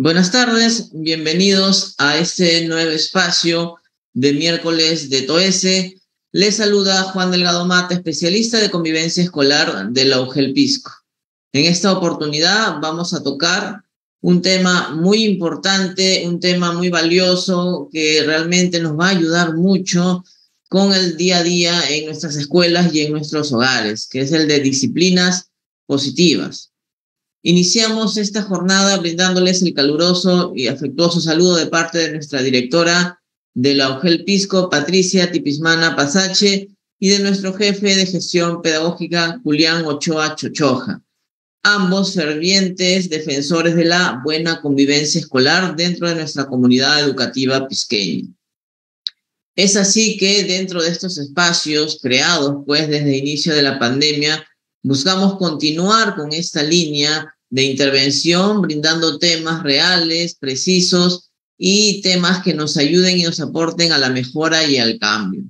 Buenas tardes, bienvenidos a este nuevo espacio de miércoles de TOESE. Les saluda Juan Delgado Mata, especialista de convivencia escolar de la UGEL Pisco. En esta oportunidad vamos a tocar un tema muy importante, un tema muy valioso que realmente nos va a ayudar mucho con el día a día en nuestras escuelas y en nuestros hogares, que es el de disciplinas positivas. Iniciamos esta jornada brindándoles el caluroso y afectuoso saludo de parte de nuestra directora de la UGEL Pisco, Patricia Tipismana Pasache, y de nuestro jefe de gestión pedagógica, Julián Ochoa Chochoja. Ambos fervientes defensores de la buena convivencia escolar dentro de nuestra comunidad educativa pisqueña. Es así que dentro de estos espacios creados pues desde el inicio de la pandemia, buscamos continuar con esta línea de intervención, brindando temas reales, precisos y temas que nos ayuden y nos aporten a la mejora y al cambio.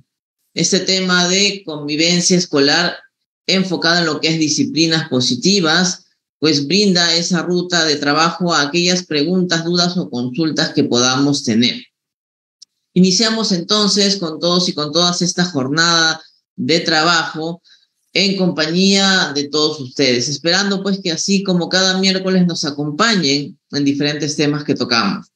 Este tema de convivencia escolar enfocado en lo que es disciplinas positivas, pues brinda esa ruta de trabajo a aquellas preguntas, dudas o consultas que podamos tener. Iniciamos entonces con todos y con todas esta jornada de trabajo en compañía de todos ustedes, esperando pues que así como cada miércoles nos acompañen en diferentes temas que tocamos.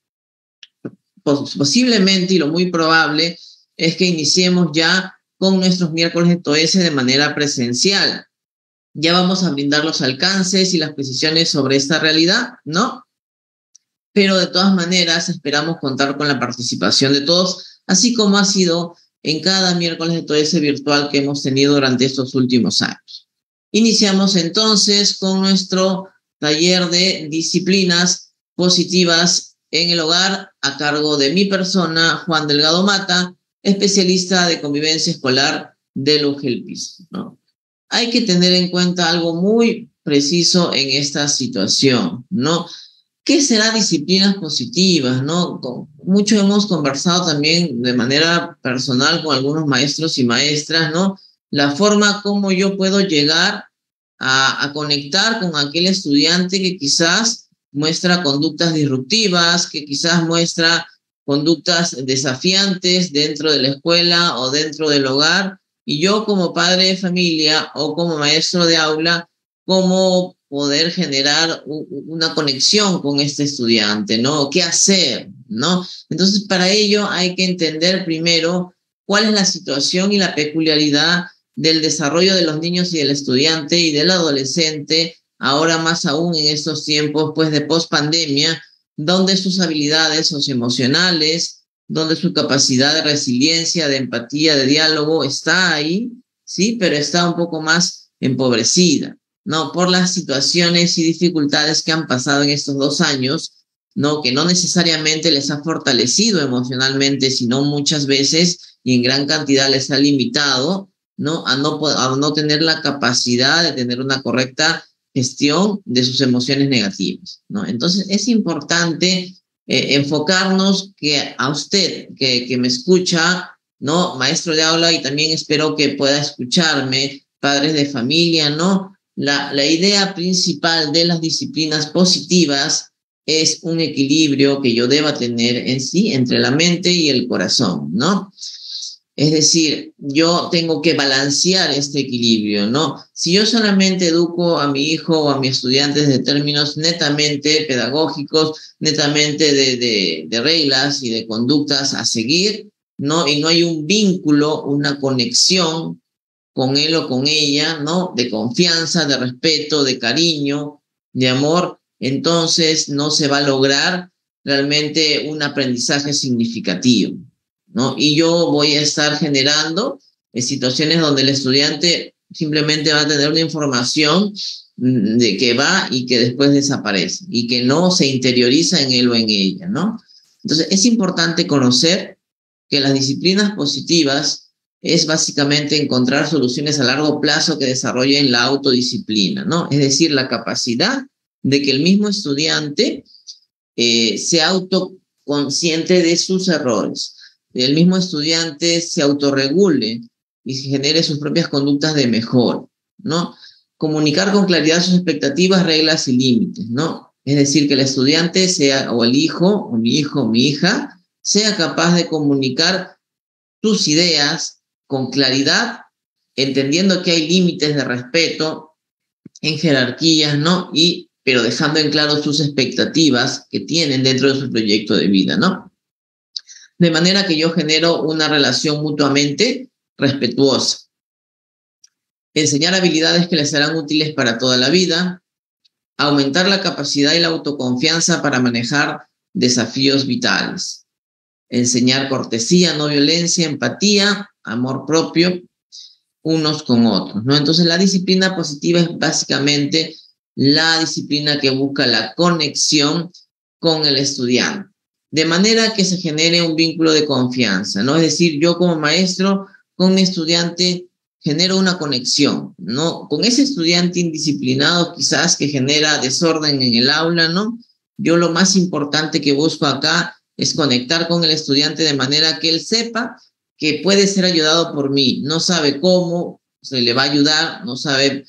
Posiblemente y lo muy probable es que iniciemos ya con nuestros miércoles de TOESE de manera presencial. Ya vamos a brindar los alcances y las precisiones sobre esta realidad, ¿no? Pero de todas maneras esperamos contar con la participación de todos, así como ha sido en cada miércoles de TOESE virtual que hemos tenido durante estos últimos años. Iniciamos entonces con nuestro taller de disciplinas positivas en el hogar a cargo de mi persona, Juan Delgado Mata, especialista de convivencia escolar del UGEL Pisco, ¿no? Hay que tener en cuenta algo muy preciso en esta situación, ¿no? ¿Qué será disciplinas positivas, no? Mucho hemos conversado también de manera personal con algunos maestros y maestras, ¿no? La forma como yo puedo llegar a conectar con aquel estudiante que quizás muestra conductas disruptivas, que quizás muestra conductas desafiantes dentro de la escuela o dentro del hogar, y yo como padre de familia o como maestro de aula, cómo poder generar una conexión con este estudiante, ¿no? ¿Qué hacer, no? Entonces, para ello hay que entender primero cuál es la situación y la peculiaridad del desarrollo de los niños y del estudiante y del adolescente, ahora más aún en estos tiempos, pues, de pospandemia, donde sus habilidades socioemocionales, donde su capacidad de resiliencia, de empatía, de diálogo está ahí, sí, pero está un poco más empobrecida, ¿no? Por las situaciones y dificultades que han pasado en estos 2 años, ¿no? Que no necesariamente les ha fortalecido emocionalmente, sino muchas veces y en gran cantidad les ha limitado, ¿no? A no tener la capacidad de tener una correcta gestión de sus emociones negativas, ¿no? Entonces es importante enfocarnos que a usted que me escucha, ¿no? Maestro de aula, y también espero que pueda escucharme, padres de familia, ¿no? La idea principal de las disciplinas positivas es un equilibrio que yo deba tener en sí entre la mente y el corazón, ¿no? Es decir, yo tengo que balancear este equilibrio, ¿no? Si yo solamente educo a mi hijo o a mi estudiante de términos netamente pedagógicos, netamente de reglas y de conductas a seguir, ¿no? Y no hay un vínculo, una conexión con él o con ella, ¿no? De confianza, de respeto, de cariño, de amor, entonces no se va a lograr realmente un aprendizaje significativo, ¿no? Y yo voy a estar generando situaciones donde el estudiante simplemente va a tener una información de que va y que después desaparece y que no se interioriza en él o en ella, ¿no? Entonces es importante conocer que las disciplinas positivas es básicamente encontrar soluciones a largo plazo que desarrollen la autodisciplina, ¿no? Es decir, la capacidad de que el mismo estudiante sea autoconsciente de sus errores, el mismo estudiante se autorregule y genere sus propias conductas de mejora, ¿no? Comunicar con claridad sus expectativas, reglas y límites, ¿no? Es decir, que el estudiante sea, o el hijo, o mi hija, sea capaz de comunicar tus ideas con claridad, entendiendo que hay límites de respeto en jerarquías, ¿no? Pero dejando en claro sus expectativas que tienen dentro de su proyecto de vida, ¿no? De manera que yo genero una relación mutuamente respetuosa. Enseñar habilidades que les serán útiles para toda la vida, aumentar la capacidad y la autoconfianza para manejar desafíos vitales, enseñar cortesía, no violencia, empatía, amor propio, unos con otros, ¿no? Entonces la disciplina positiva es básicamente la disciplina que busca la conexión con el estudiante, de manera que se genere un vínculo de confianza, ¿no? Es decir, yo como maestro con mi estudiante genero una conexión, ¿no? Con ese estudiante indisciplinado quizás que genera desorden en el aula, ¿no? Yo lo más importante que busco acá es conectar con el estudiante de manera que él sepa que puede ser ayudado por mí. No sabe cómo se le va a ayudar, no sabe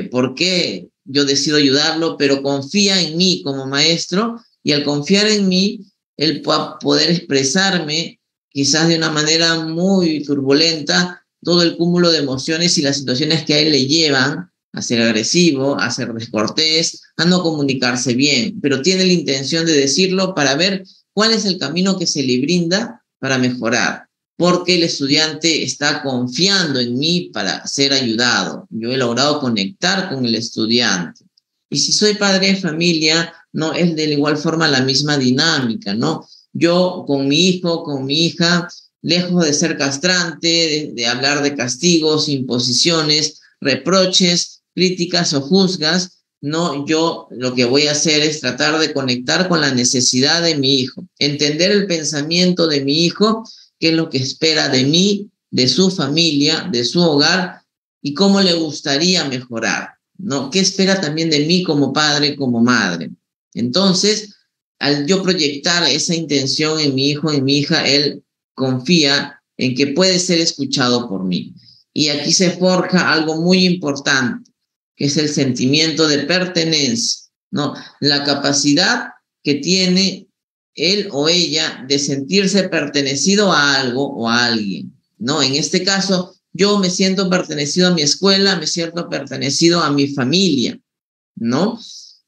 por qué yo decido ayudarlo, pero confía en mí como maestro y al confiar en mí, él va a poder expresarme quizás de una manera muy turbulenta todo el cúmulo de emociones y las situaciones que a él le llevan a ser agresivo, a ser descortés, a no comunicarse bien, pero tiene la intención de decirlo para ver cuál es el camino que se le brinda para mejorar, porque el estudiante está confiando en mí para ser ayudado. Yo he logrado conectar con el estudiante. Y si soy padre de familia, no es de igual forma la misma dinámica, ¿no? Yo con mi hijo, con mi hija, lejos de ser castrante, de hablar de castigos, imposiciones, reproches, críticas o juzgas, no, yo lo que voy a hacer es tratar de conectar con la necesidad de mi hijo, entender el pensamiento de mi hijo, qué es lo que espera de mí, de su familia, de su hogar y cómo le gustaría mejorar, ¿no? ¿Qué espera también de mí como padre, como madre? Entonces, al yo proyectar esa intención en mi hijo, en mi hija, él confía en que puede ser escuchado por mí. Y aquí se forja algo muy importante, que es el sentimiento de pertenencia, ¿no? La capacidad que tiene él o ella de sentirse pertenecido a algo o a alguien, ¿no? En este caso, yo me siento pertenecido a mi escuela, me siento pertenecido a mi familia, ¿no?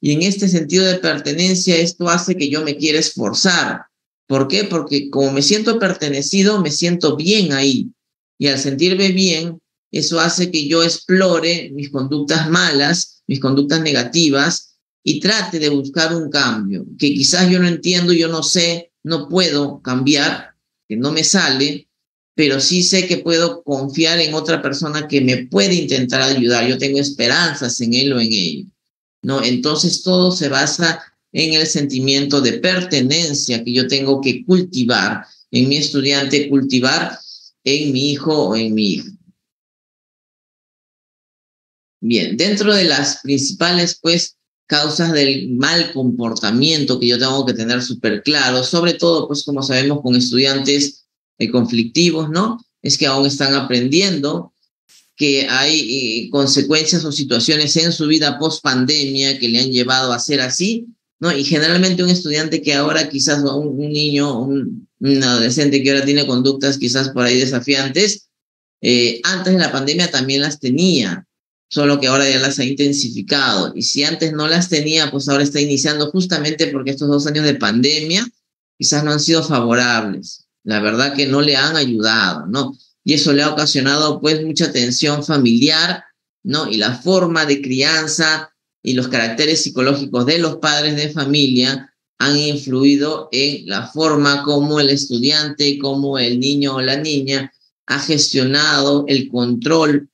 Y en este sentido de pertenencia, esto hace que yo me quiera esforzar. ¿Por qué? Porque como me siento pertenecido, me siento bien ahí. Y al sentirme bien, eso hace que yo explore mis conductas malas, mis conductas negativas y trate de buscar un cambio, que quizás yo no entiendo, yo no sé, no puedo cambiar, que no me sale, pero sí sé que puedo confiar en otra persona que me puede intentar ayudar. Yo tengo esperanzas en él o en ella, ¿no? Entonces todo se basa en el sentimiento de pertenencia que yo tengo que cultivar en mi estudiante, cultivar en mi hijo o en mi hija. Bien, dentro de las principales, pues, causas del mal comportamiento que yo tengo que tener súper claro, sobre todo, pues, como sabemos, con estudiantes conflictivos, ¿no? Es que aún están aprendiendo, que hay consecuencias o situaciones en su vida post pandemia que le han llevado a ser así, ¿no? Y generalmente un estudiante que ahora quizás, un niño, un adolescente que ahora tiene conductas quizás por ahí desafiantes, antes de la pandemia también las tenía, solo que ahora ya las ha intensificado. Y si antes no las tenía, pues ahora está iniciando justamente porque estos 2 años de pandemia quizás no han sido favorables. La verdad que no le han ayudado, ¿no? Y eso le ha ocasionado pues mucha tensión familiar, ¿no? Y la forma de crianza y los caracteres psicológicos de los padres de familia han influido en la forma como el estudiante, como el niño o la niña ha gestionado el control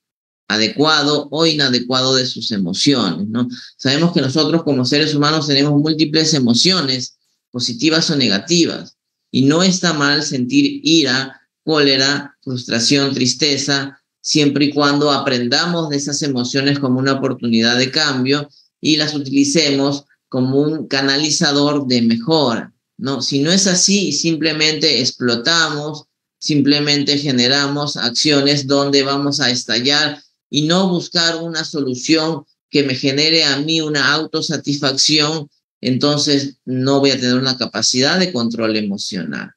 adecuado o inadecuado de sus emociones, ¿no? Sabemos que nosotros como seres humanos tenemos múltiples emociones, positivas o negativas, y no está mal sentir ira, cólera, frustración, tristeza, siempre y cuando aprendamos de esas emociones como una oportunidad de cambio y las utilicemos como un canalizador de mejora, ¿no? Si no es así, simplemente explotamos, simplemente generamos acciones donde vamos a estallar y no buscar una solución que me genere a mí una autosatisfacción entonces no voy a tener una capacidad de control emocional,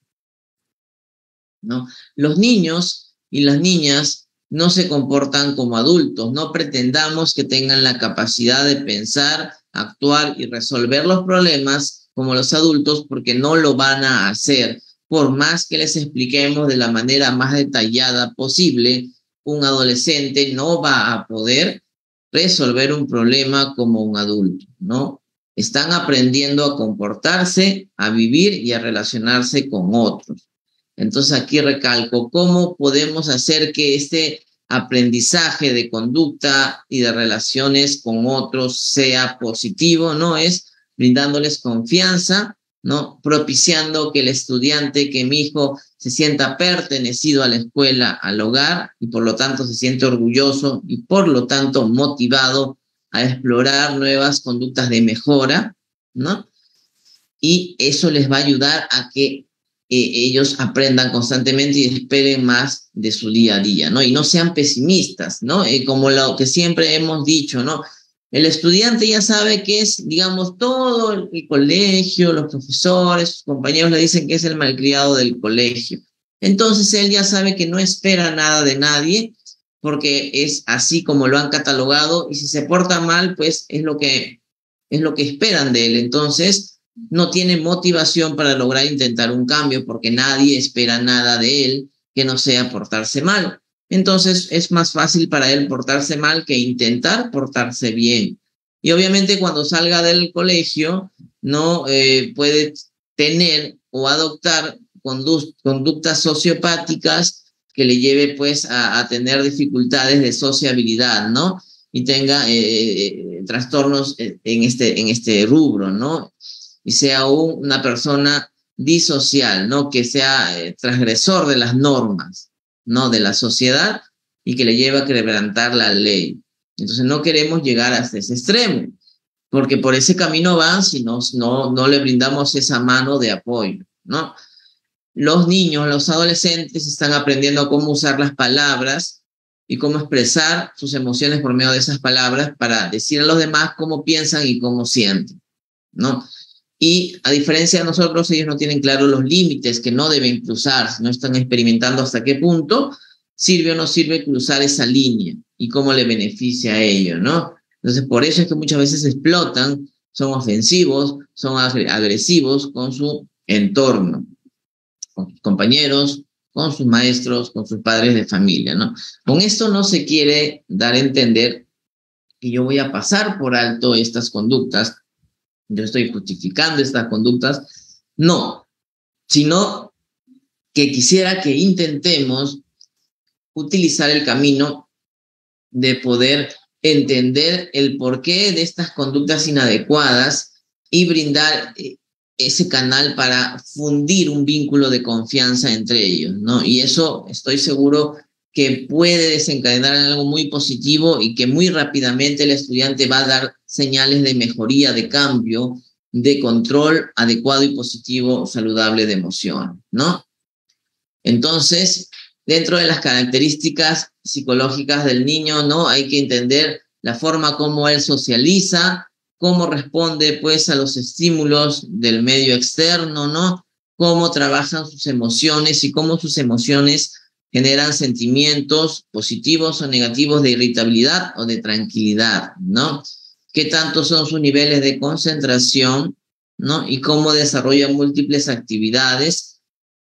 ¿no? Los niños y las niñas no se comportan como adultos, no pretendamos que tengan la capacidad de pensar, actuar y resolver los problemas como los adultos, porque no lo van a hacer. Por más que les expliquemos de la manera más detallada posible, un adolescente no va a poder resolver un problema como un adulto, ¿no? Están aprendiendo a comportarse, a vivir y a relacionarse con otros. Entonces aquí recalco, ¿cómo podemos hacer que este aprendizaje de conducta y de relaciones con otros sea positivo? ¿No? Es brindándoles confianza, ¿no? Propiciando que el estudiante, que mi hijo se sienta pertenecido a la escuela, al hogar, y por lo tanto se siente orgulloso y por lo tanto motivado a explorar nuevas conductas de mejora, ¿no? Y eso les va a ayudar a que ellos aprendan constantemente y esperen más de su día a día, ¿no? Y no sean pesimistas, ¿no? Como lo que siempre hemos dicho, ¿no? El estudiante ya sabe que es, digamos, todo el colegio, los profesores, sus compañeros le dicen que es el malcriado del colegio. Entonces él ya sabe que no espera nada de nadie porque es así como lo han catalogado, y si se porta mal, pues es lo que esperan de él. Entonces no tiene motivación para lograr intentar un cambio porque nadie espera nada de él que no sea portarse mal. Entonces es más fácil para él portarse mal que intentar portarse bien. Y obviamente cuando salga del colegio no puede tener o adoptar conductas sociopáticas que le lleve pues a tener dificultades de sociabilidad, ¿no? Y tenga trastornos en este rubro, ¿no? Y sea una persona disocial, ¿no? Que sea transgresor de las normas, ¿no? De la sociedad, y que le lleva a quebrantar la ley. Entonces no queremos llegar hasta ese extremo, porque por ese camino van si no le brindamos esa mano de apoyo, ¿no? Los niños, los adolescentes están aprendiendo cómo usar las palabras y cómo expresar sus emociones por medio de esas palabras para decir a los demás cómo piensan y cómo sienten, ¿no? Y a diferencia de nosotros, ellos no tienen claros los límites que no deben cruzar, no están experimentando hasta qué punto sirve o no sirve cruzar esa línea y cómo le beneficia a ellos, ¿no? Entonces, por eso es que muchas veces explotan, son ofensivos, son agresivos con su entorno, con sus compañeros, con sus maestros, con sus padres de familia, ¿no? Con esto no se quiere dar a entender que yo voy a pasar por alto estas conductas, yo estoy justificando estas conductas, no, sino que quisiera que intentemos utilizar el camino de poder entender el porqué de estas conductas inadecuadas y brindar ese canal para fundir un vínculo de confianza entre ellos, ¿no? Y eso estoy seguro que puede desencadenar en algo muy positivo y que muy rápidamente el estudiante va a dar señales de mejoría, de cambio, de control adecuado y positivo, saludable de emoción, ¿no? Entonces, dentro de las características psicológicas del niño, ¿no? Hay que entender la forma como él socializa, cómo responde, pues, a los estímulos del medio externo, ¿no? Cómo trabajan sus emociones y cómo sus emociones generan sentimientos positivos o negativos de irritabilidad o de tranquilidad, ¿no? Qué tanto son sus niveles de concentración, ¿no? Y cómo desarrolla múltiples actividades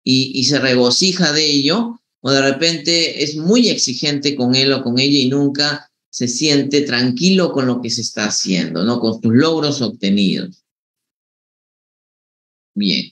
y se regocija de ello, o de repente es muy exigente con él o con ella y nunca se siente tranquilo con lo que se está haciendo, ¿no? Con sus logros obtenidos. Bien.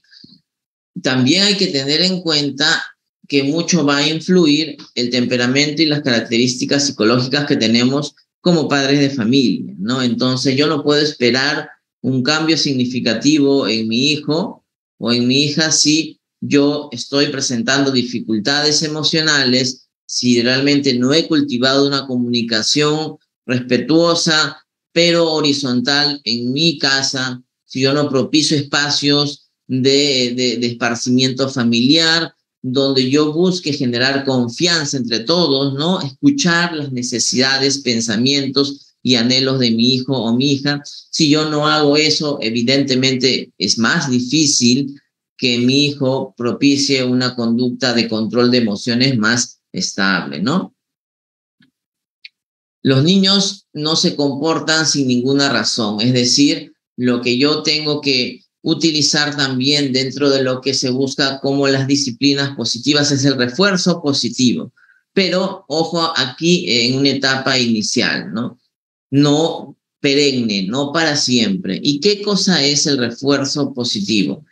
También hay que tener en cuenta que mucho va a influir el temperamento y las características psicológicas que tenemos como padres de familia, ¿no? Entonces yo no puedo esperar un cambio significativo en mi hijo o en mi hija si yo estoy presentando dificultades emocionales, si realmente no he cultivado una comunicación respetuosa, pero horizontal en mi casa, si yo no propicio espacios de esparcimiento familiar, donde yo busque generar confianza entre todos, ¿no? Escuchar las necesidades, pensamientos y anhelos de mi hijo o mi hija. Si yo no hago eso, evidentemente es más difícil que mi hijo propicie una conducta de control de emociones más estable, ¿no? Los niños no se comportan sin ninguna razón, es decir, lo que yo tengo que utilizar también dentro de lo que se busca como las disciplinas positivas es el refuerzo positivo, pero ojo aquí en una etapa inicial, ¿no? No perenne, no para siempre. ¿Y qué cosa es el refuerzo positivo?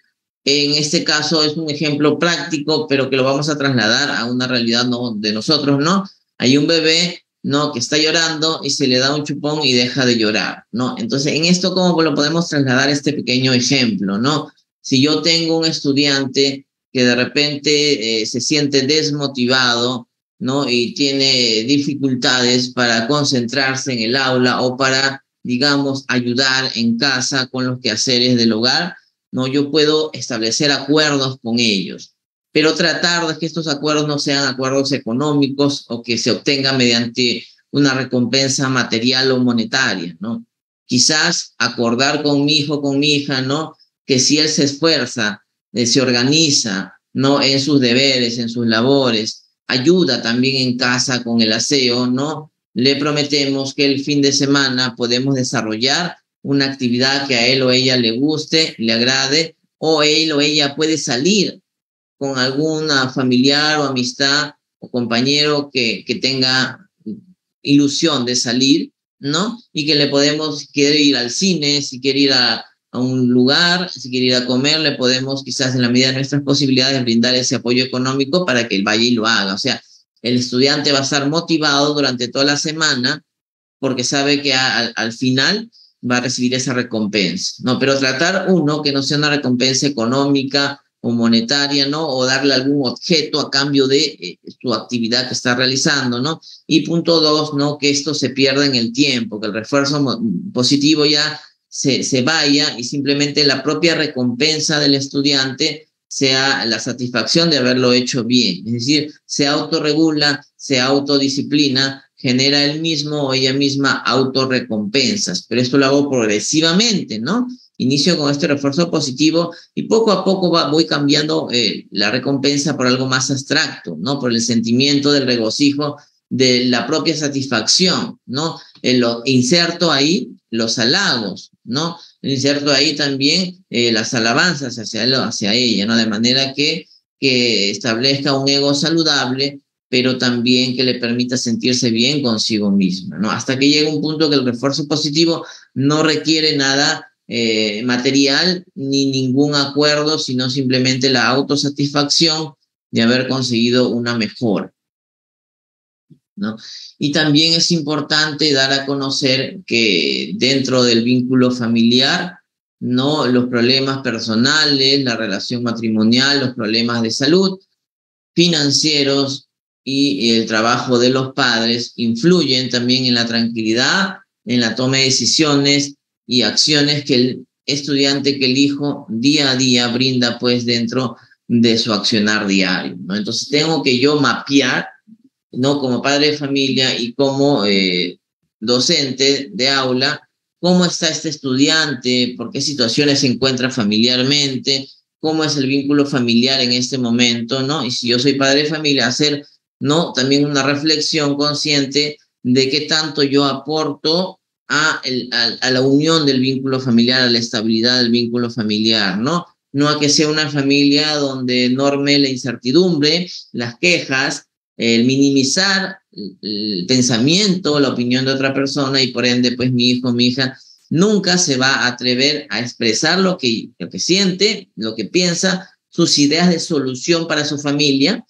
En este caso es un ejemplo práctico, pero que lo vamos a trasladar a una realidad no, de nosotros, ¿no? Hay un bebé, ¿no? Que está llorando y se le da un chupón y deja de llorar, ¿no? Entonces, en esto, ¿cómo lo podemos trasladar este pequeño ejemplo, ¿no? Si yo tengo un estudiante que de repente se siente desmotivado, ¿no? Y tiene dificultades para concentrarse en el aula o para, digamos, ayudar en casa con los quehaceres del hogar, ¿no? Yo puedo establecer acuerdos con ellos, pero tratar de que estos acuerdos no sean acuerdos económicos o que se obtengan mediante una recompensa material o monetaria, ¿no? Quizás acordar con mi hijo, con mi hija, ¿no? Que si él se esfuerza, se organiza, ¿no? En sus deberes, en sus labores, ayuda también en casa con el aseo, ¿no? Le prometemos que el fin de semana podemos desarrollar una actividad que a él o ella le guste, le agrade, o él o ella puede salir con alguna familiar o amistad o compañero que tenga ilusión de salir, ¿no? Y que le podemos, quiere ir al cine, si quiere ir a un lugar, si quiere ir a comer, le podemos quizás en la medida de nuestras posibilidades brindar ese apoyo económico para que él vaya y lo haga. O sea, el estudiante va a estar motivado durante toda la semana porque sabe que al final va a recibir esa recompensa, ¿no? Pero tratar uno que no sea una recompensa económica o monetaria, ¿no? O darle algún objeto a cambio de su actividad que está realizando, ¿no? Y punto dos, ¿no? Que esto se pierda en el tiempo, que el refuerzo positivo ya se vaya y simplemente la propia recompensa del estudiante sea la satisfacción de haberlo hecho bien. Es decir, se autorregula, se autodisciplina, genera él mismo o ella misma autorrecompensas, pero esto lo hago progresivamente, ¿no? Inicio con este refuerzo positivo y poco a poco voy cambiando la recompensa por algo más abstracto, ¿no? Por el sentimiento del regocijo, de la propia satisfacción, ¿no? Lo inserto ahí los halagos, ¿no? Inserto ahí también las alabanzas hacia ella, ¿no? De manera que establezca un ego saludable, pero también que le permita sentirse bien consigo misma, ¿no? Hasta que llegue un punto que el refuerzo positivo no requiere nada material ni ningún acuerdo, sino simplemente la autosatisfacción de haber conseguido una mejora, ¿no? Y también es importante dar a conocer que dentro del vínculo familiar, ¿no? Los problemas personales, la relación matrimonial, los problemas de salud, financieros y el trabajo de los padres influyen también en la tranquilidad, en la toma de decisiones y acciones que el estudiante, que el hijo día a día brinda pues dentro de su accionar diario, ¿no? Entonces tengo que yo mapear, ¿no? Como padre de familia y como docente de aula, cómo está este estudiante, por qué situaciones se encuentra familiarmente, cómo es el vínculo familiar en este momento, ¿no? Y si yo soy padre de familia, hacer, ¿no? También una reflexión consciente de qué tanto yo aporto a la unión del vínculo familiar, a la estabilidad del vínculo familiar, ¿no? No a que sea una familia donde norme la incertidumbre, las quejas, el minimizar el pensamiento, la opinión de otra persona y por ende, pues mi hijo, mi hija, nunca se va a atrever a expresar lo que siente, lo que piensa, sus ideas de solución para su familia,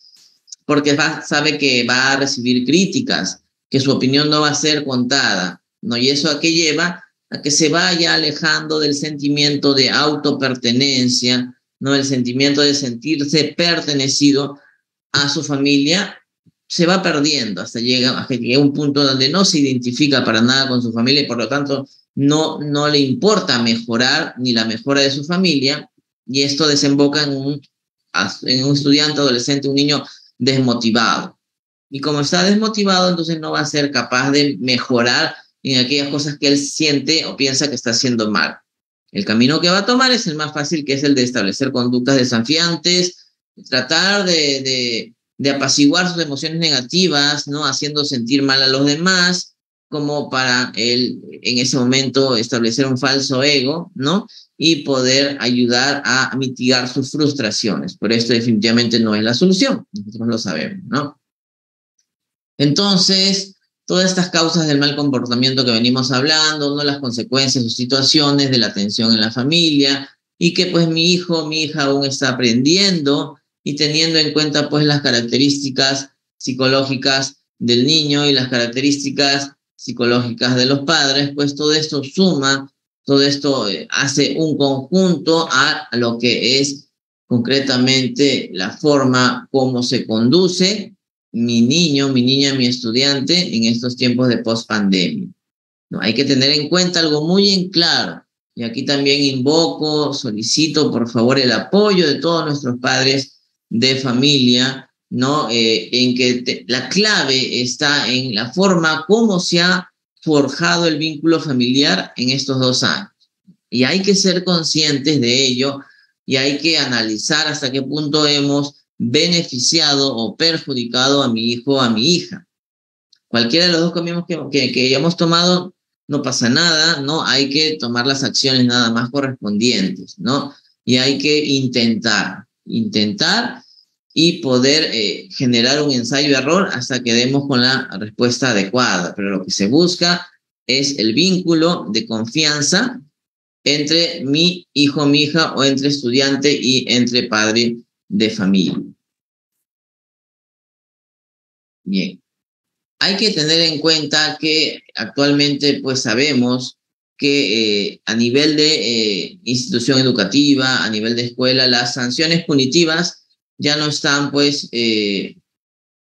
porque sabe que va a recibir críticas, que su opinión no va a ser contada, ¿no? Y eso a qué lleva a que se vaya alejando del sentimiento de autopertenencia, ¿no? El sentimiento de sentirse pertenecido a su familia se va perdiendo hasta que llega un punto donde no se identifica para nada con su familia y por lo tanto no le importa mejorar ni la mejora de su familia, y esto desemboca en un estudiante, adolescente, un niño desmotivado. Y como está desmotivado, entonces no va a ser capaz de mejorar en aquellas cosas que él siente o piensa que está haciendo mal. El camino que va a tomar es el más fácil, que es el de establecer conductas desafiantes, tratar de apaciguar sus emociones negativas, ¿no? Haciendo sentir mal a los demás, como para él en ese momento establecer un falso ego, ¿no? Y poder ayudar a mitigar sus frustraciones. Pero esto definitivamente no es la solución, nosotros lo sabemos, ¿no? Entonces, todas estas causas del mal comportamiento que venimos hablando, ¿no? Las consecuencias o situaciones de la tensión en la familia, y que pues mi hijo, mi hija aún está aprendiendo y teniendo en cuenta pues las características psicológicas del niño y las características psicológicas de los padres, pues todo esto suma, todo esto hace un conjunto a lo que es concretamente la forma como se conduce mi niño, mi niña, mi estudiante en estos tiempos de post-pandemia. ¿No? Hay que tener en cuenta algo muy en claro, y aquí también invoco, solicito por favor el apoyo de todos nuestros padres de familia, ¿no? En que la clave está en la forma como se ha forjado el vínculo familiar en estos 2 años. Y hay que ser conscientes de ello y hay que analizar hasta qué punto hemos beneficiado o perjudicado a mi hijo o a mi hija. Cualquiera de los dos caminos que hayamos tomado, no pasa nada, ¿no? Hay que tomar las acciones nada más correspondientes, ¿no? Y hay que intentar y poder generar un ensayo-error hasta que demos con la respuesta adecuada. Pero lo que se busca es el vínculo de confianza entre mi hijo, mi hija, o entre estudiante y entre padre de familia. Bien. Hay que tener en cuenta que actualmente pues sabemos que a nivel de institución educativa, a nivel de escuela, las sanciones punitivas ya no están pues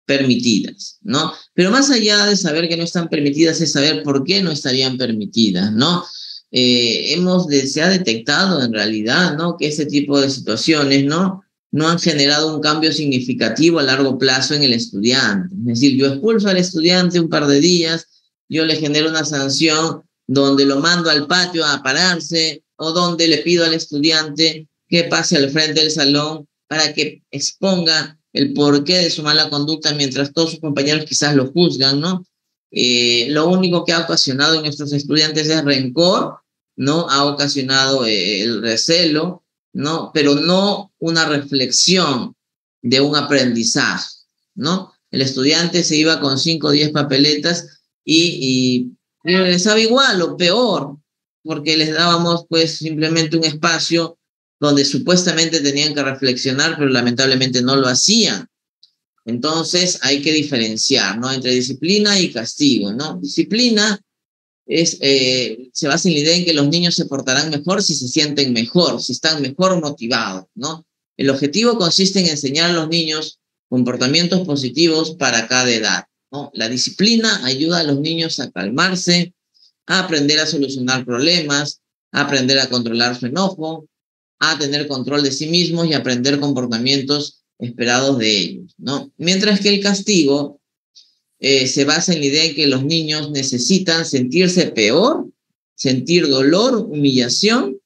permitidas, ¿no? Pero más allá de saber que no están permitidas es saber por qué no estarían permitidas, ¿no? Se ha detectado en realidad, ¿no? Que ese tipo de situaciones, ¿no? No han generado un cambio significativo a largo plazo en el estudiante. Es decir, yo expulso al estudiante un par de días, yo le genero una sanción donde lo mando al patio a pararse o donde le pido al estudiante que pase al frente del salón para que exponga el porqué de su mala conducta mientras todos sus compañeros quizás lo juzgan, ¿no? Lo único que ha ocasionado en nuestros estudiantes es rencor, ¿no? Ha ocasionado el recelo, ¿no? Pero no una reflexión de un aprendizaje, ¿no? El estudiante se iba con 5 o 10 papeletas y les daba igual o peor, porque les dábamos pues simplemente un espacio donde supuestamente tenían que reflexionar, pero lamentablemente no lo hacían. Entonces hay que diferenciar, ¿no? Entre disciplina y castigo, ¿no? Disciplina se basa en la idea en que los niños se portarán mejor si se sienten mejor, si están mejor motivados, ¿no? El objetivo consiste en enseñar a los niños comportamientos positivos para cada edad, ¿no? La disciplina ayuda a los niños a calmarse, a aprender a solucionar problemas, a aprender a controlar su enojo, a tener control de sí mismos y aprender comportamientos esperados de ellos, ¿no? Mientras que el castigo se basa en la idea de que los niños necesitan sentirse peor, sentir dolor, humillación,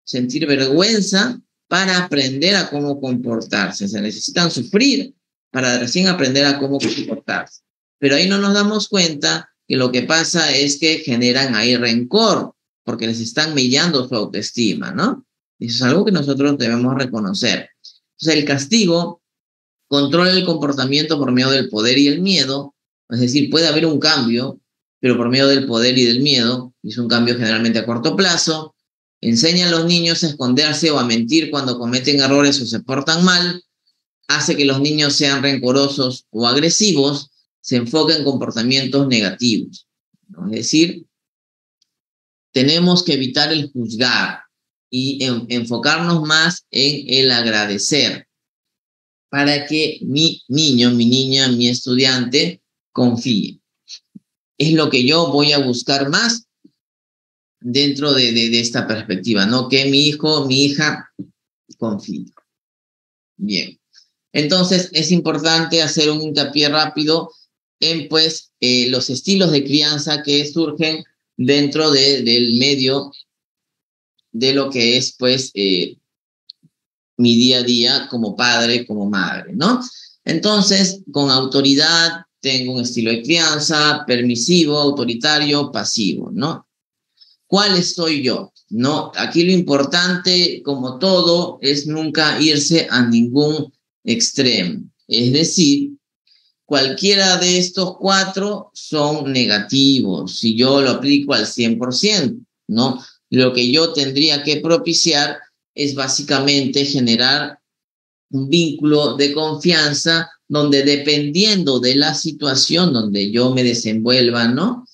sentir vergüenza para aprender a cómo comportarse. Se necesitan sufrir para recién aprender a cómo comportarse. Pero ahí no nos damos cuenta que lo que pasa es que generan ahí rencor, porque les están mellando su autoestima, ¿no? Y eso es algo que nosotros debemos reconocer. Entonces, el castigo controla el comportamiento por medio del poder y el miedo, es decir, puede haber un cambio, pero por medio del poder y del miedo, y es un cambio generalmente a corto plazo, enseña a los niños a esconderse o a mentir cuando cometen errores o se portan mal, hace que los niños sean rencorosos o agresivos, se enfoca en comportamientos negativos, ¿no? Es decir, tenemos que evitar el juzgar y enfocarnos más en el agradecer para que mi niño, mi niña, mi estudiante confíe. Es lo que yo voy a buscar más dentro de esta perspectiva, ¿no? Que mi hijo, mi hija confíe. Bien. Entonces, es importante hacer un hincapié rápido en, pues, los estilos de crianza que surgen dentro del medio de lo que es, pues, mi día a día como padre, como madre, ¿no? Entonces, con autoridad, tengo un estilo de crianza permisivo, autoritario, pasivo, ¿no? ¿Cuál soy yo? No, aquí lo importante, como todo, es nunca irse a ningún extremo. Es decir, cualquiera de estos cuatro son negativos si yo lo aplico al 100%, ¿no? Lo que yo tendría que propiciar es básicamente generar un vínculo de confianza donde dependiendo de la situación donde yo me desenvuelva, ¿no?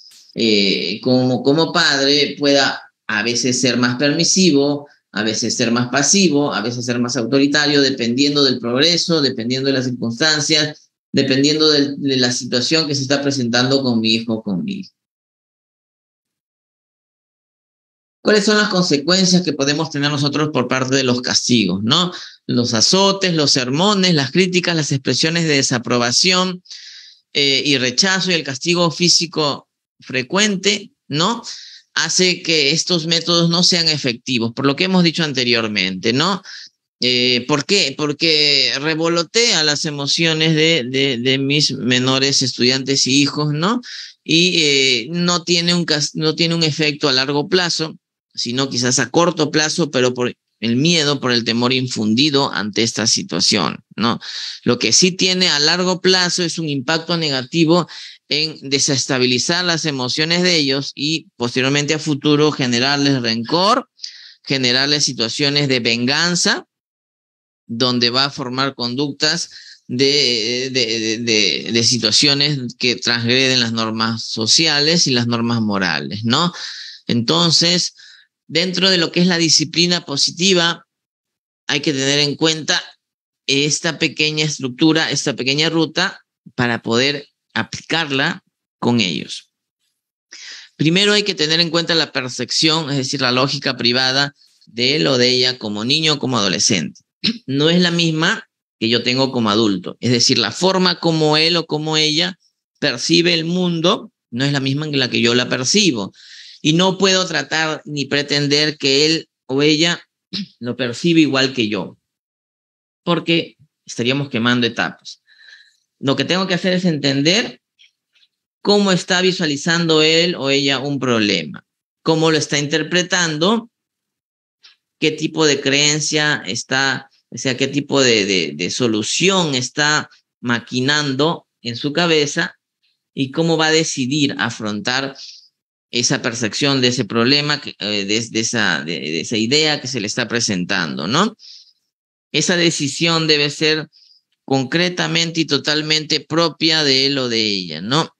Como padre pueda a veces ser más permisivo, a veces ser más pasivo, a veces ser más autoritario, dependiendo del progreso, dependiendo de las circunstancias, dependiendo de la situación que se está presentando con mi hijo o con mi hija. ¿Cuáles son las consecuencias que podemos tener nosotros por parte de los castigos, ¿no? Los azotes, los sermones, las críticas, las expresiones de desaprobación y rechazo y el castigo físico frecuente, ¿no? Hace que estos métodos no sean efectivos, por lo que hemos dicho anteriormente, ¿no? ¿Por qué? Porque revolotea las emociones de mis menores estudiantes y hijos, ¿no? Y no tiene un efecto a largo plazo, sino quizás a corto plazo, pero por el miedo, por el temor infundido ante esta situación, ¿no? Lo que sí tiene a largo plazo es un impacto negativo en desestabilizar las emociones de ellos y posteriormente a futuro generarles rencor, generarles situaciones de venganza, donde va a formar conductas de situaciones que transgreden las normas sociales y las normas morales, ¿no? Entonces, dentro de lo que es la disciplina positiva, hay que tener en cuenta esta pequeña estructura, esta pequeña ruta para poder aplicarla con ellos. Primero hay que tener en cuenta la percepción, es decir, la lógica privada de él o de ella como niño o como adolescente. No es la misma que yo tengo como adulto. Es decir, la forma como él o como ella percibe el mundo no es la misma que la que yo la percibo. Y no puedo tratar ni pretender que él o ella lo percibe igual que yo, porque estaríamos quemando etapas. Lo que tengo que hacer es entender cómo está visualizando él o ella un problema, cómo lo está interpretando, qué tipo de creencia está, o sea, qué tipo de solución está maquinando en su cabeza y cómo va a decidir afrontar esa percepción de ese problema, de esa idea que se le está presentando, ¿no? Esa decisión debe ser concretamente y totalmente propia de él o de ella, ¿no?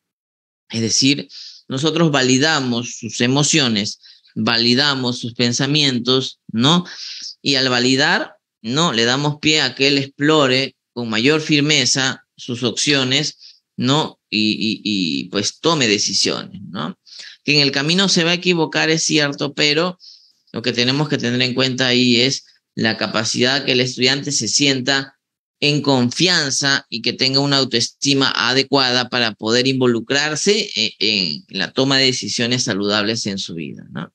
Es decir, nosotros validamos sus emociones, validamos sus pensamientos, ¿no? Y al validar, ¿no? Le damos pie a que él explore con mayor firmeza sus opciones, ¿no? Y pues tome decisiones, ¿no? Que en el camino se va a equivocar, es cierto, pero lo que tenemos que tener en cuenta ahí es la capacidad que el estudiante se sienta en confianza y que tenga una autoestima adecuada para poder involucrarse en la toma de decisiones saludables en su vida, ¿no?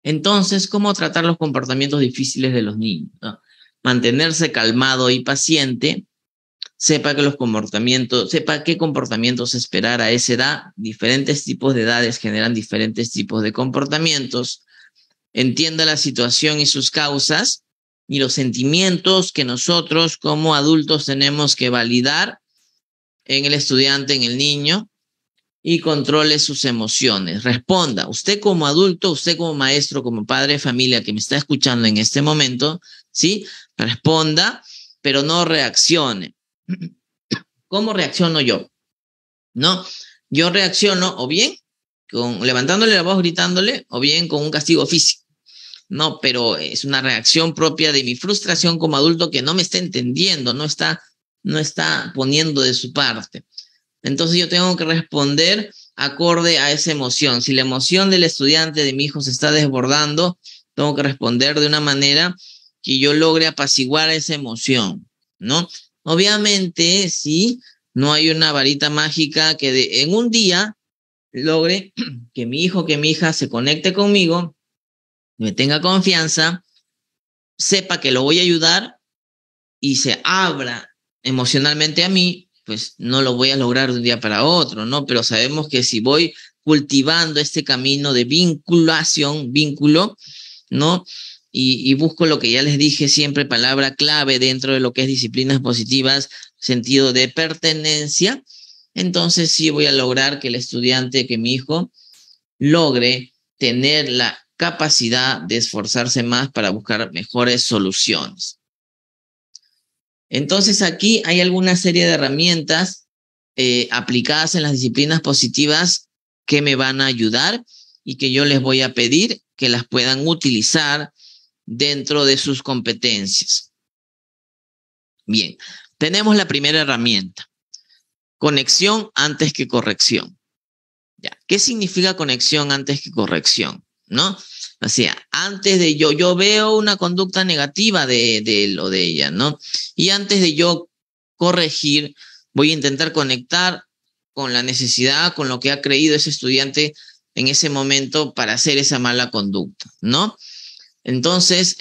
Entonces, ¿cómo tratar los comportamientos difíciles de los niños, ¿no? Mantenerse calmado y paciente, sepa qué comportamientos esperar a esa edad. Diferentes tipos de edades generan diferentes tipos de comportamientos. Entienda la situación y sus causas y los sentimientos que nosotros como adultos tenemos que validar en el estudiante, en el niño, y controle sus emociones. Responda, usted como adulto, usted como maestro, como padre de familia que me está escuchando en este momento, ¿sí? Responda, pero no reaccione. ¿Cómo reacciono yo? ¿No? Yo reacciono o bien levantándole la voz, gritándole, o bien con un castigo físico. No, pero es una reacción propia de mi frustración como adulto que no me está entendiendo, no está poniendo de su parte. Entonces yo tengo que responder acorde a esa emoción. Si la emoción del estudiante, de mi hijo, se está desbordando, tengo que responder de una manera que yo logre apaciguar esa emoción, ¿no? Obviamente, sí, no hay una varita mágica que en un día logre que mi hijo, que mi hija se conecte conmigo, me tenga confianza, sepa que lo voy a ayudar y se abra emocionalmente a mí, pues no lo voy a lograr de un día para otro, ¿no? Pero sabemos que si voy cultivando este camino de vinculación, vínculo, ¿no? Y busco lo que ya les dije siempre, palabra clave dentro de lo que es disciplinas positivas, sentido de pertenencia, entonces sí voy a lograr que el estudiante, que mi hijo, logre tener la capacidad de esforzarse más para buscar mejores soluciones. Entonces aquí hay alguna serie de herramientas aplicadas en las disciplinas positivas que me van a ayudar y que yo les voy a pedir que las puedan utilizar dentro de sus competencias. Bien, tenemos la primera herramienta, conexión antes que corrección. ¿Ya? ¿Qué significa conexión antes que corrección? ¿No? O sea, antes de yo veo una conducta negativa de él o de ella, ¿no? Y antes de yo corregir, voy a intentar conectar con la necesidad, con lo que ha creído ese estudiante en ese momento para hacer esa mala conducta, ¿no? Entonces,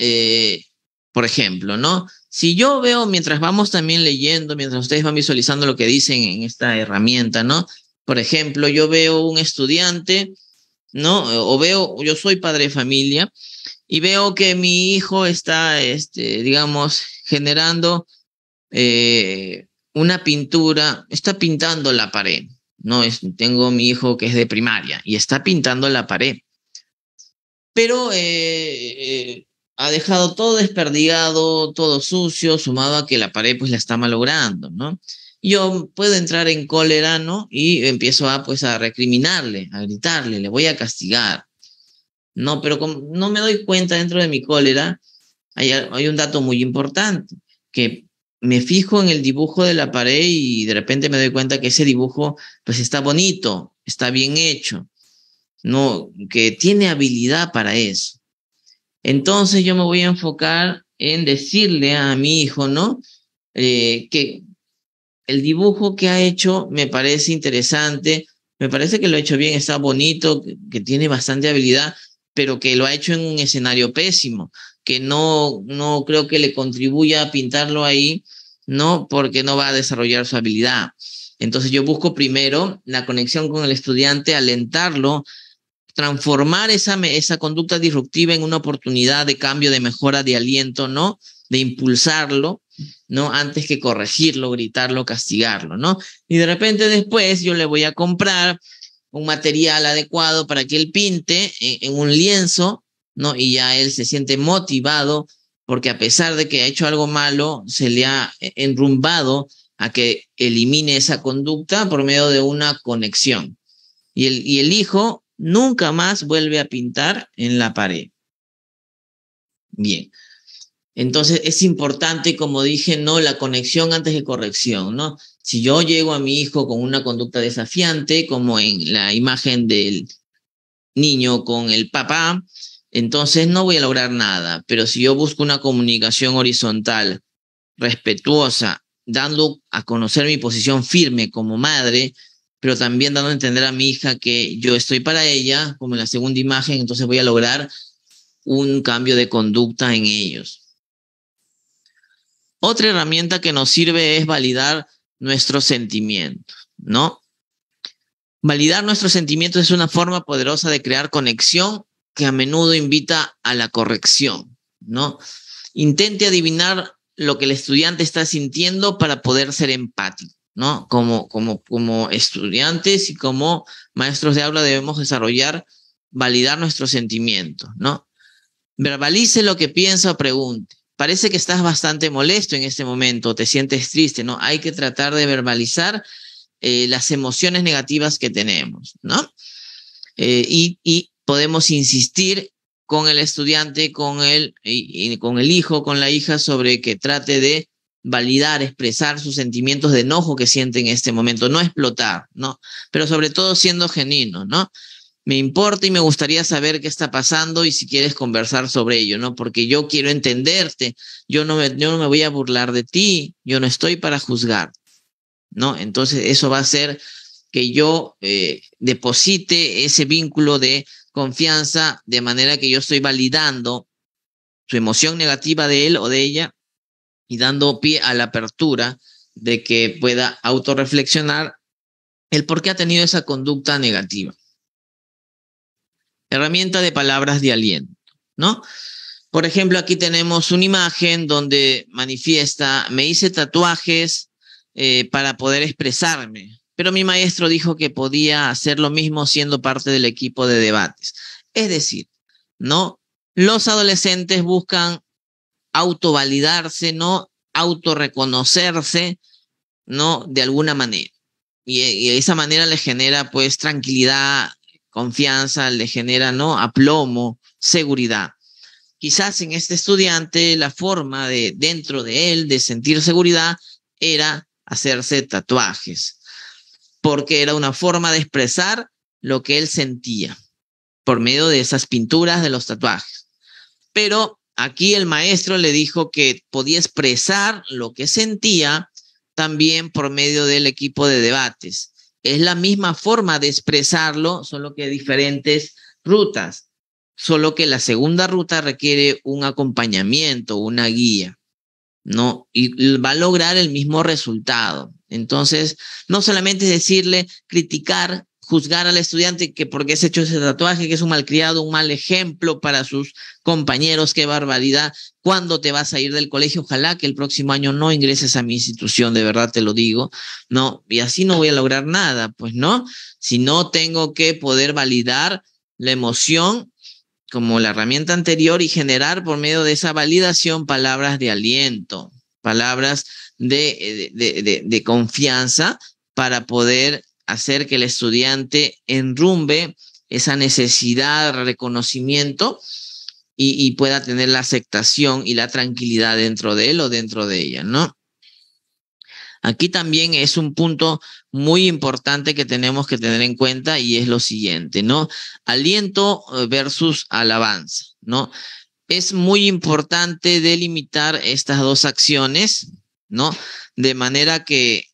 por ejemplo, ¿no? Si yo veo, mientras vamos también leyendo, mientras ustedes van visualizando lo que dicen en esta herramienta, ¿no? Por ejemplo, yo veo un estudiante, ¿no? O veo, yo soy padre de familia y veo que mi hijo está, digamos, generando una pintura, está pintando la pared, ¿no? Tengo mi hijo que es de primaria y está pintando la pared, pero ha dejado todo desperdigado, todo sucio, sumado a que la pared pues la está malogrando, ¿no? Yo puedo entrar en cólera, ¿no? Y empiezo pues a recriminarle, a gritarle, le voy a castigar. No, pero como no me doy cuenta dentro de mi cólera, hay un dato muy importante, que me fijo en el dibujo de la pared y de repente me doy cuenta que ese dibujo pues está bonito, está bien hecho, ¿no? Que tiene habilidad para eso. Entonces yo me voy a enfocar en decirle a mi hijo, ¿no? Que el dibujo que ha hecho me parece interesante, me parece que lo ha hecho bien, está bonito, que tiene bastante habilidad, pero que lo ha hecho en un escenario pésimo, que no creo que le contribuya a pintarlo ahí, ¿no? Porque no va a desarrollar su habilidad. Entonces yo busco primero la conexión con el estudiante, alentarlo, transformar esa conducta disruptiva en una oportunidad de cambio, de mejora, de aliento, ¿no? De impulsarlo, ¿no? Antes que corregirlo, gritarlo, castigarlo, ¿no? Y de repente después yo le voy a comprar un material adecuado para que él pinte en un lienzo, ¿no? Y ya él se siente motivado porque a pesar de que ha hecho algo malo, se le ha enrumbado a que elimine esa conducta por medio de una conexión. Y el hijo nunca más vuelve a pintar en la pared. Bien. Entonces es importante, como dije, no la conexión antes de corrección, ¿no? Si yo llego a mi hijo con una conducta desafiante, como en la imagen del niño con el papá, entonces no voy a lograr nada. Pero si yo busco una comunicación horizontal, respetuosa, dando a conocer mi posición firme como madre, pero también dando a entender a mi hija que yo estoy para ella, como en la segunda imagen, entonces voy a lograr un cambio de conducta en ellos. Otra herramienta que nos sirve es validar nuestros sentimientos, ¿no? Validar nuestros sentimientos es una forma poderosa de crear conexión que a menudo invita a la corrección, ¿no? Intente adivinar lo que el estudiante está sintiendo para poder ser empático, ¿no? Como estudiantes y como maestros de aula debemos desarrollar, validar nuestros sentimientos, ¿no? Verbalice lo que piensa o pregunte. Parece que estás bastante molesto en este momento, te sientes triste, ¿no? Hay que tratar de verbalizar las emociones negativas que tenemos, ¿no? Y podemos insistir con el estudiante, con el hijo, con la hija, sobre que trate de validar, expresar sus sentimientos de enojo que siente en este momento, no explotar, ¿no? Pero sobre todo siendo genuino, ¿no? Me importa y me gustaría saber qué está pasando y si quieres conversar sobre ello, ¿no? Porque yo quiero entenderte, yo no me voy a burlar de ti, yo no estoy para juzgar, ¿no? Entonces eso va a hacer que yo deposite ese vínculo de confianza de manera que yo estoy validando su emoción negativa de él o de ella y dando pie a la apertura de que pueda autorreflexionar el por qué ha tenido esa conducta negativa. Herramienta de palabras de aliento, ¿no? Por ejemplo, aquí tenemos una imagen donde manifiesta, me hice tatuajes para poder expresarme, pero mi maestro dijo que podía hacer lo mismo siendo parte del equipo de debates. Es decir, ¿no? Los adolescentes buscan autovalidarse, ¿no? Autorreconocerse, ¿no? De alguna manera. Y de esa manera le genera, pues, tranquilidad, confianza, le genera, ¿no? Aplomo, seguridad. Quizás en este estudiante la forma de dentro de él de sentir seguridad era hacerse tatuajes, porque era una forma de expresar lo que él sentía por medio de esas pinturas de los tatuajes. Pero aquí el maestro le dijo que podía expresar lo que sentía también por medio del equipo de debates. Es la misma forma de expresarlo, solo que diferentes rutas. Solo que la segunda ruta requiere un acompañamiento, una guía, ¿no? Y va a lograr el mismo resultado. Entonces, no solamente decirle, criticar, juzgar al estudiante que porque se ha hecho ese tatuaje, que es un malcriado, un mal ejemplo para sus compañeros, qué barbaridad. ¿Cuándo te vas a ir del colegio? Ojalá que el próximo año no ingreses a mi institución, de verdad te lo digo, ¿no? Y así no voy a lograr nada, pues, ¿no? Si no tengo que poder validar la emoción como la herramienta anterior y generar por medio de esa validación palabras de aliento, palabras de confianza para poder hacer que el estudiante enrumbe esa necesidad de reconocimiento y pueda tener la aceptación y la tranquilidad dentro de él o dentro de ella, ¿no? Aquí también es un punto muy importante que tenemos que tener en cuenta y es lo siguiente, ¿no? Aliento versus alabanza, ¿no? Es muy importante delimitar estas dos acciones, ¿no? De manera que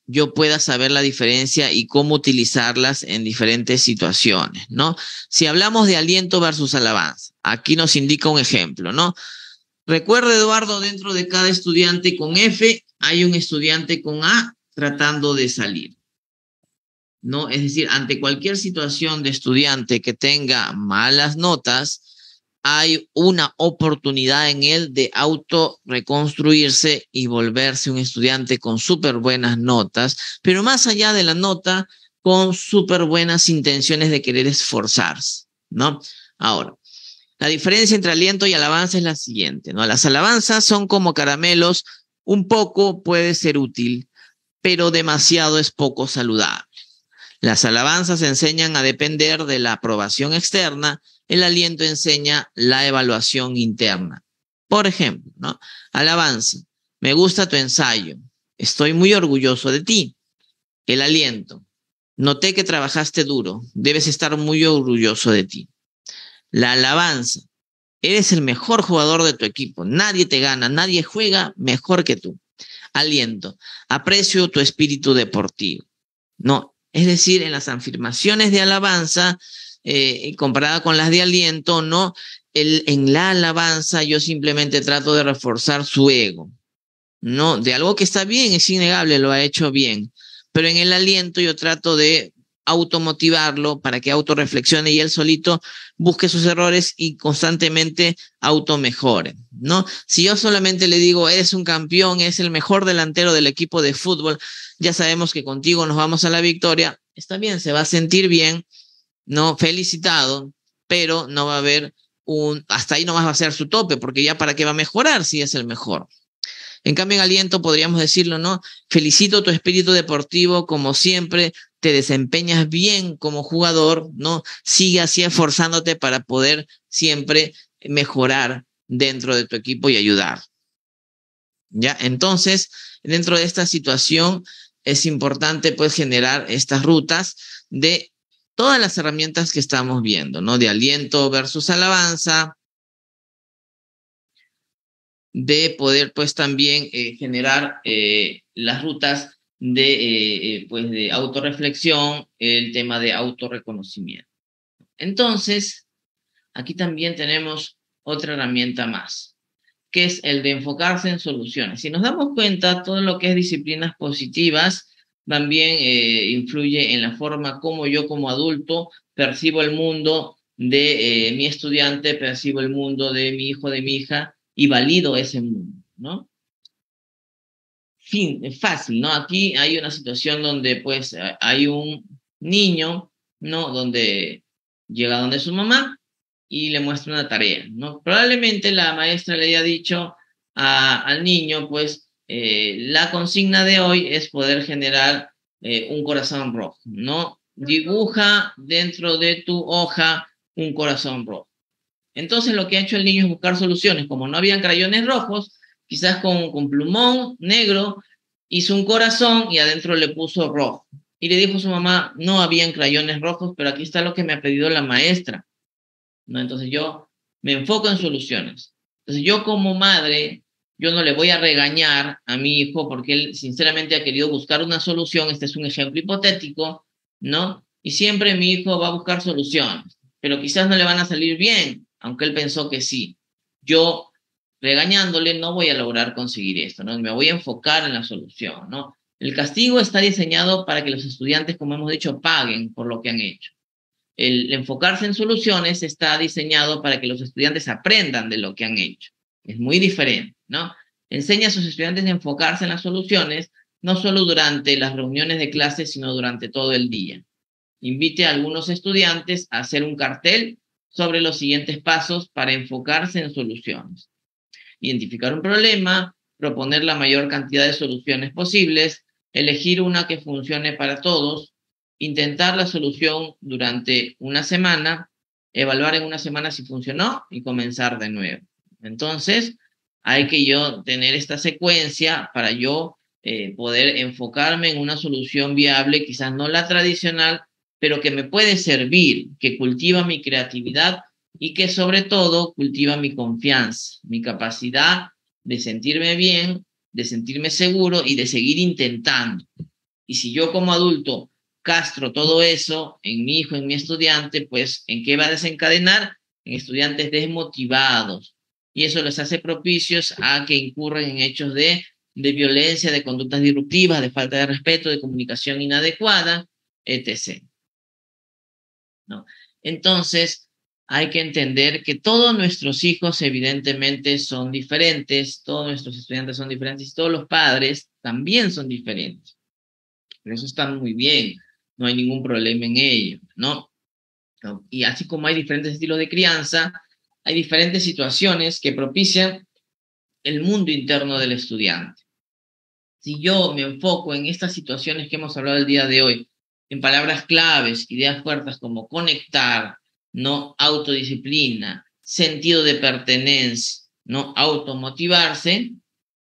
yo pueda saber la diferencia y cómo utilizarlas en diferentes situaciones, ¿no? Si hablamos de aliento versus alabanza, aquí nos indica un ejemplo, ¿no? Recuerda, Eduardo, dentro de cada estudiante con F hay un estudiante con A tratando de salir, ¿no? Es decir, ante cualquier situación de estudiante que tenga malas notas, hay una oportunidad en él de auto reconstruirse y volverse un estudiante con súper buenas notas, pero más allá de la nota, con súper buenas intenciones de querer esforzarse, ¿no? Ahora, la diferencia entre aliento y alabanza es la siguiente, ¿no? Las alabanzas son como caramelos, un poco puede ser útil, pero demasiado es poco saludable. Las alabanzas enseñan a depender de la aprobación externa, el aliento enseña la evaluación interna. Por ejemplo, ¿no? Alabanza, me gusta tu ensayo, estoy muy orgulloso de ti. El aliento, noté que trabajaste duro, debes estar muy orgulloso de ti. La alabanza, eres el mejor jugador de tu equipo, nadie te gana, nadie juega mejor que tú. Aliento, aprecio tu espíritu deportivo. No, es decir, en las afirmaciones de alabanza, comparada con las de aliento, no, en la alabanza yo simplemente trato de reforzar su ego, no, de algo que está bien, es innegable, lo ha hecho bien, pero en el aliento yo trato de automotivarlo para que autorreflexione y él solito busque sus errores y constantemente automejore, ¿no? Si yo solamente le digo, eres un campeón, eres el mejor delantero del equipo de fútbol, ya sabemos que contigo nos vamos a la victoria, está bien, se va a sentir bien, ¿no? Felicitado, pero no va a haber hasta ahí nomás va a ser su tope, porque ya para qué va a mejorar si es el mejor. En cambio, en aliento podríamos decirlo, ¿no? Felicito tu espíritu deportivo, como siempre, te desempeñas bien como jugador, ¿no? Sigue así esforzándote para poder siempre mejorar dentro de tu equipo y ayudar. ¿Ya? Entonces, dentro de esta situación es importante pues generar estas rutas de todas las herramientas que estamos viendo, ¿no? De aliento versus alabanza, de poder pues también generar las rutas pues de autorreflexión, el tema de autorreconocimiento. Entonces, aquí también tenemos otra herramienta más, que es el de enfocarse en soluciones. Si nos damos cuenta, todo lo que es disciplinas positivas también influye en la forma como yo como adulto percibo el mundo de mi estudiante, percibo el mundo de mi hijo, de mi hija, y valido ese mundo, ¿no? Fin, es fácil, ¿no? Aquí hay una situación donde pues hay un niño, ¿no? Donde llega donde su mamá y le muestra una tarea, ¿no? Probablemente la maestra le haya dicho al niño, pues, la consigna de hoy es poder generar un corazón rojo, ¿no? Dibuja dentro de tu hoja un corazón rojo. Entonces lo que ha hecho el niño es buscar soluciones. Como no habían crayones rojos, quizás con plumón negro hizo un corazón y adentro le puso rojo. Y le dijo a su mamá, no habían crayones rojos, pero aquí está lo que me ha pedido la maestra, ¿no? Entonces yo me enfoco en soluciones. Entonces yo como madre, yo no le voy a regañar a mi hijo porque él sinceramente ha querido buscar una solución. Este es un ejemplo hipotético, ¿no? Y siempre mi hijo va a buscar soluciones, pero quizás no le van a salir bien, aunque él pensó que sí. Yo regañándole no voy a lograr conseguir esto, ¿no? Me voy a enfocar en la solución, ¿no? El castigo está diseñado para que los estudiantes, como hemos dicho, paguen por lo que han hecho. El enfocarse en soluciones está diseñado para que los estudiantes aprendan de lo que han hecho. Es muy diferente, ¿no? Enseña a sus estudiantes a enfocarse en las soluciones, no solo durante las reuniones de clase, sino durante todo el día. Invite a algunos estudiantes a hacer un cartel sobre los siguientes pasos para enfocarse en soluciones. Identificar un problema, proponer la mayor cantidad de soluciones posibles, elegir una que funcione para todos, intentar la solución durante una semana, evaluar en una semana si funcionó y comenzar de nuevo. Entonces, hay que yo tener esta secuencia para yo poder enfocarme en una solución viable, quizás no la tradicional, pero que me puede servir, que cultiva mi creatividad y que sobre todo cultiva mi confianza, mi capacidad de sentirme bien, de sentirme seguro y de seguir intentando. Y si yo como adulto castro todo eso en mi hijo, en mi estudiante, pues ¿en qué va a desencadenar? En estudiantes desmotivados. Y eso les hace propicios a que incurren en hechos de violencia, de conductas disruptivas, de falta de respeto, de comunicación inadecuada, etc. ¿No? Entonces, hay que entender que todos nuestros hijos evidentemente son diferentes, todos nuestros estudiantes son diferentes y todos los padres también son diferentes. Pero eso está muy bien, no hay ningún problema en ello, ¿no? Y así como hay diferentes estilos de crianza, hay diferentes situaciones que propician el mundo interno del estudiante. Si yo me enfoco en estas situaciones que hemos hablado el día de hoy, en palabras claves, ideas fuertes como conectar, no autodisciplina, sentido de pertenencia, no automotivarse,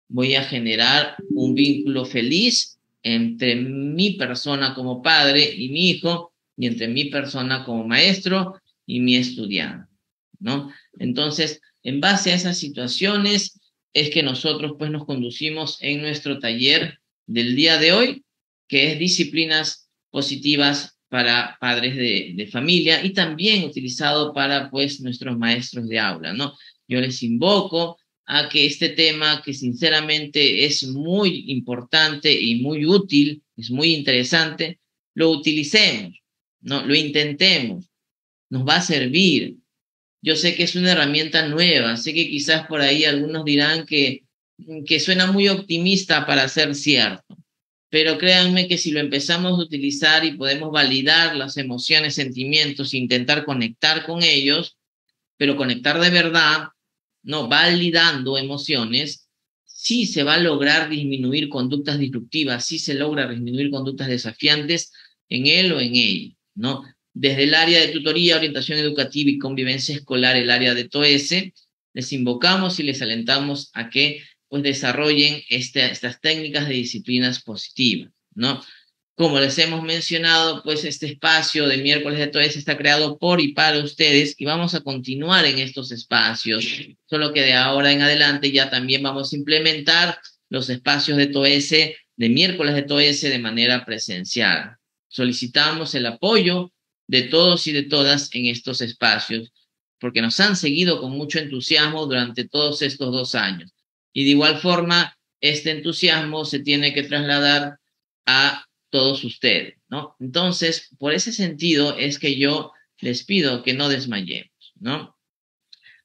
voy a generar un vínculo feliz entre mi persona como padre y mi hijo, y entre mi persona como maestro y mi estudiante, ¿no? Entonces, en base a esas situaciones es que nosotros pues nos conducimos en nuestro taller del día de hoy, que es disciplinas positivas para padres de familia y también utilizado para pues nuestros maestros de aula, ¿no? Yo les invoco a que este tema, que sinceramente es muy importante y muy útil, es muy interesante, lo utilicemos, ¿no? Lo intentemos, nos va a servir. Yo sé que es una herramienta nueva, sé que quizás por ahí algunos dirán que suena muy optimista para ser cierto, pero créanme que si lo empezamos a utilizar y podemos validar las emociones, sentimientos, intentar conectar con ellos, pero conectar de verdad, no validando emociones, sí se va a lograr disminuir conductas disruptivas, sí se logra disminuir conductas desafiantes en él o en ella, ¿no? Desde el área de tutoría, orientación educativa y convivencia escolar, el área de TOS, les invocamos y les alentamos a que pues desarrollen estas técnicas de disciplinas positivas, ¿no? Como les hemos mencionado, pues este espacio de miércoles de TOES está creado por y para ustedes y vamos a continuar en estos espacios, solo que de ahora en adelante ya también vamos a implementar los espacios de TOES de miércoles de TOES de manera presencial. Solicitamos el apoyo de todos y de todas en estos espacios, porque nos han seguido con mucho entusiasmo durante todos estos 2 años. Y de igual forma, este entusiasmo se tiene que trasladar a todos ustedes, ¿no? Entonces, por ese sentido es que yo les pido que no desmayemos, ¿no?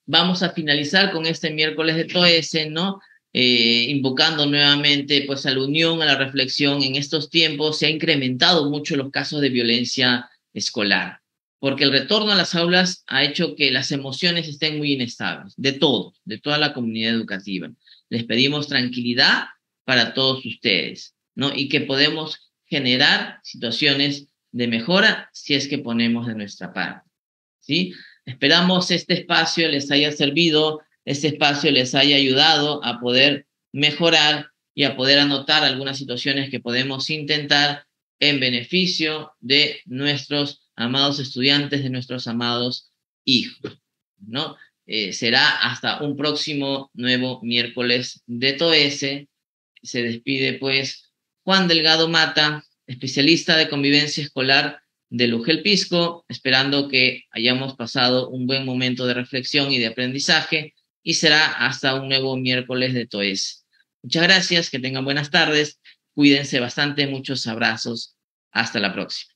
Vamos a finalizar con este miércoles de TOES, ¿no? Invocando nuevamente pues a la unión, a la reflexión. En estos tiempos se ha incrementado mucho los casos de violencia escolar, porque el retorno a las aulas ha hecho que las emociones estén muy inestables, de todos, de toda la comunidad educativa. Les pedimos tranquilidad para todos ustedes, ¿no? Y que podemos generar situaciones de mejora si es que ponemos de nuestra parte, ¿sí? Esperamos este espacio les haya servido, este espacio les haya ayudado a poder mejorar y a poder anotar algunas situaciones que podemos intentar en beneficio de nuestros amados estudiantes, de nuestros amados hijos, ¿no? Será hasta un próximo nuevo miércoles de TOES. Se despide pues Juan Delgado Mata, especialista de convivencia escolar de Lugel Pisco, esperando que hayamos pasado un buen momento de reflexión y de aprendizaje, y será hasta un nuevo miércoles de TOES. Muchas gracias, que tengan buenas tardes, cuídense bastante, muchos abrazos, hasta la próxima.